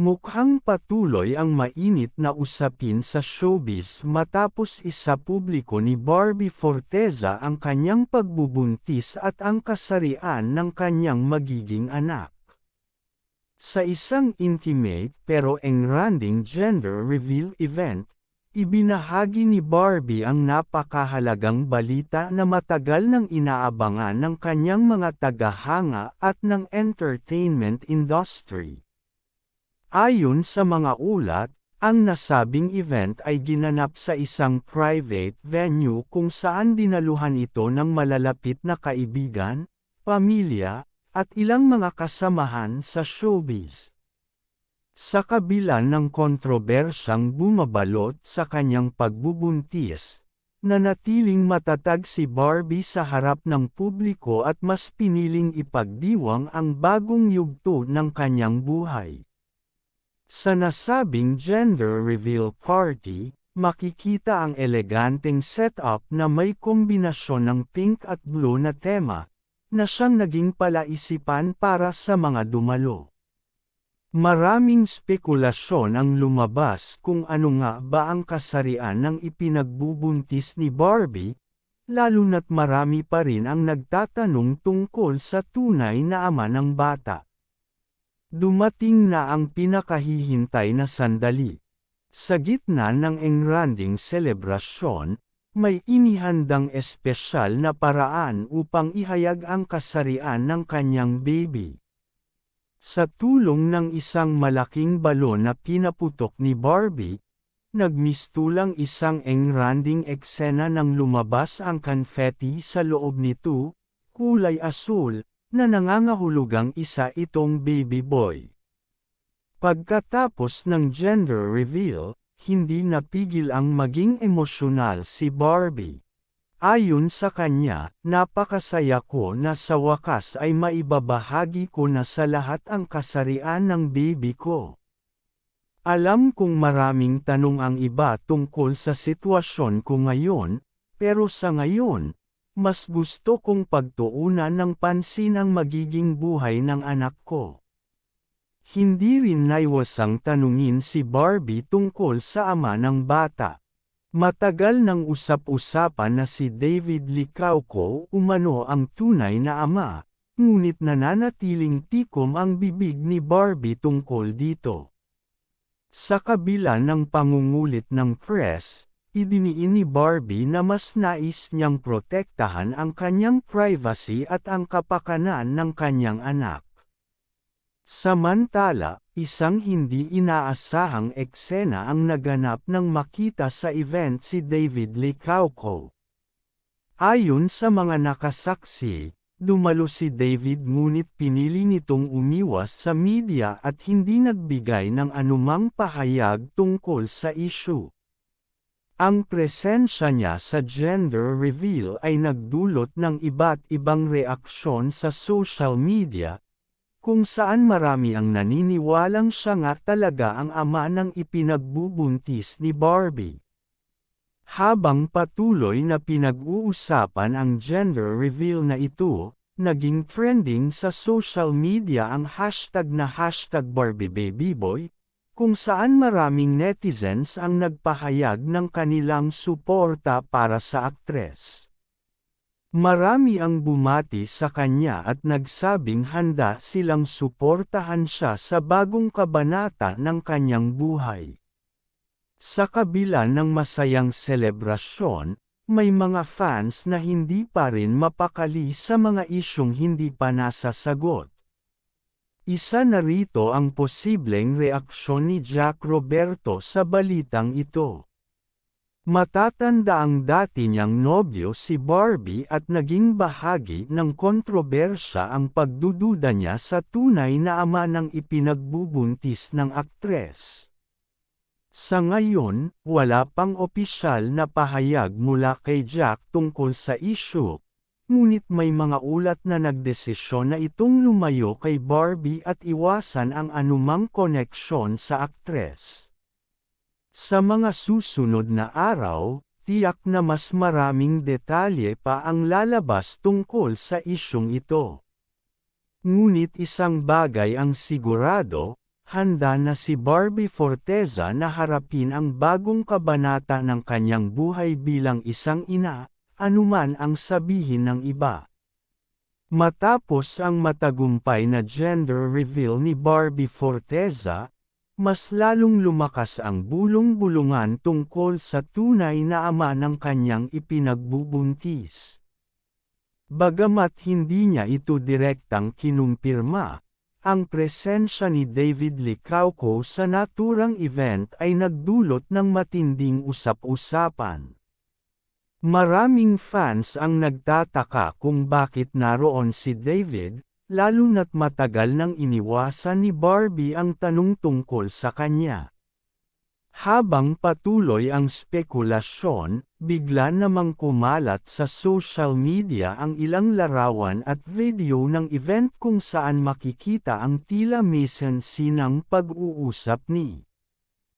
Mukhang patuloy ang mainit na usapin sa showbiz matapos isapubliko ni Barbie Forteza ang kanyang pagbubuntis at ang kasarian ng kanyang magiging anak. Sa isang intimate pero engranding gender reveal event, ibinahagi ni Barbie ang napakahalagang balita na matagal nang inaabangan ng kanyang mga tagahanga at ng entertainment industry. Ayon sa mga ulat, ang nasabing event ay ginanap sa isang private venue kung saan dinaluhan ito ng malalapit na kaibigan, pamilya, at ilang mga kasamahan sa showbiz. Sa kabila ng kontrobersyang bumabalot sa kanyang pagbubuntis, nanatiling matatag si Barbie sa harap ng publiko at mas piniling ipagdiwang ang bagong yugto ng kanyang buhay. Sa nasabing gender reveal party, makikita ang eleganteng setup na may kombinasyon ng pink at blue na tema, na siyang naging palaisipan para sa mga dumalo. Maraming spekulasyon ang lumabas kung ano nga ba ang kasarian ng ipinagbubuntis ni Barbie, lalo na't marami pa rin ang nagtatanong tungkol sa tunay na ama ng bata. Dumating na ang pinakahihintay na sandali. Sa gitna ng engranding selebrasyon, may inihandang espesyal na paraan upang ihayag ang kasarian ng kanyang baby. Sa tulong ng isang malaking balon na pinaputok ni Barbie, nagmistulang isang engranding eksena nang lumabas ang confetti sa loob nito, kulay asul, na nangangahulugang isa itong baby boy. Pagkatapos ng gender reveal, hindi napigil ang maging emosyonal si Barbie. Ayon sa kanya, napakasaya ko na sa wakas ay maibabahagi ko na sa lahat ang kasarian ng baby ko. Alam kong maraming tanong ang iba tungkol sa sitwasyon ko ngayon, pero sa ngayon, mas gusto kong pagtuunan ng pansin ang magiging buhay ng anak ko. Hindi rin naiwasang tanungin si Barbie tungkol sa ama ng bata. Matagal nang usap-usapan na si David Licauco umano ang tunay na ama, ngunit nananatiling tikom ang bibig ni Barbie tungkol dito. Sa kabila ng pangungulit ng press, idiniin ni Barbie na mas nais niyang protektahan ang kanyang privacy at ang kapakanan ng kanyang anak. Samantala, isang hindi inaasahang eksena ang naganap nang makita sa event si David Licauco. Ayon sa mga nakasaksi, dumalo si David ngunit pinili nitong umiwas sa media at hindi nagbigay ng anumang pahayag tungkol sa issue. Ang presensya niya sa gender reveal ay nagdulot ng iba't ibang reaksyon sa social media, kung saan marami ang naniniwalang siya nga talaga ang ama ng ipinagbubuntis ni Barbie. Habang patuloy na pinag-uusapan ang gender reveal na ito, naging trending sa social media ang hashtag na #BarbieBabyBoy, kung saan maraming netizens ang nagpahayag ng kanilang suporta para sa aktres. Marami ang bumati sa kanya at nagsabing handa silang suportahan siya sa bagong kabanata ng kanyang buhay. Sa kabila ng masayang selebrasyon, may mga fans na hindi pa rin mapakali sa mga isyong hindi pa nasasagot. Isa na rito ang posibleng reaksyon ni Jack Roberto sa balitang ito. Matatanda ang dati niyang nobyo si Barbie at naging bahagi ng kontrobersya ang pagdududa niya sa tunay na ama ng ipinagbubuntis ng aktres. Sa ngayon, wala pang opisyal na pahayag mula kay Jack tungkol sa issue. Ngunit may mga ulat na nagdesisyon na itong lumayo kay Barbie at iwasan ang anumang koneksyon sa aktres. Sa mga susunod na araw, tiyak na mas maraming detalye pa ang lalabas tungkol sa isyung ito. Ngunit isang bagay ang sigurado, handa na si Barbie Forteza na harapin ang bagong kabanata ng kanyang buhay bilang isang ina, anuman ang sabihin ng iba. Matapos ang matagumpay na gender reveal ni Barbie Forteza, mas lalong lumakas ang bulong-bulungan tungkol sa tunay na ama ng kanyang ipinagbubuntis. Bagamat hindi niya ito direktang kinumpirma, ang presensya ni David Licauco sa naturang event ay nagdulot ng matinding usap-usapan. Maraming fans ang nagtataka kung bakit naroon si David, lalo na't matagal nang iniwasan ni Barbie ang tanong tungkol sa kanya. Habang patuloy ang spekulasyon, bigla namang kumalat sa social media ang ilang larawan at video ng event kung saan makikita ang tila mise-en-scene ng pag-uusap ni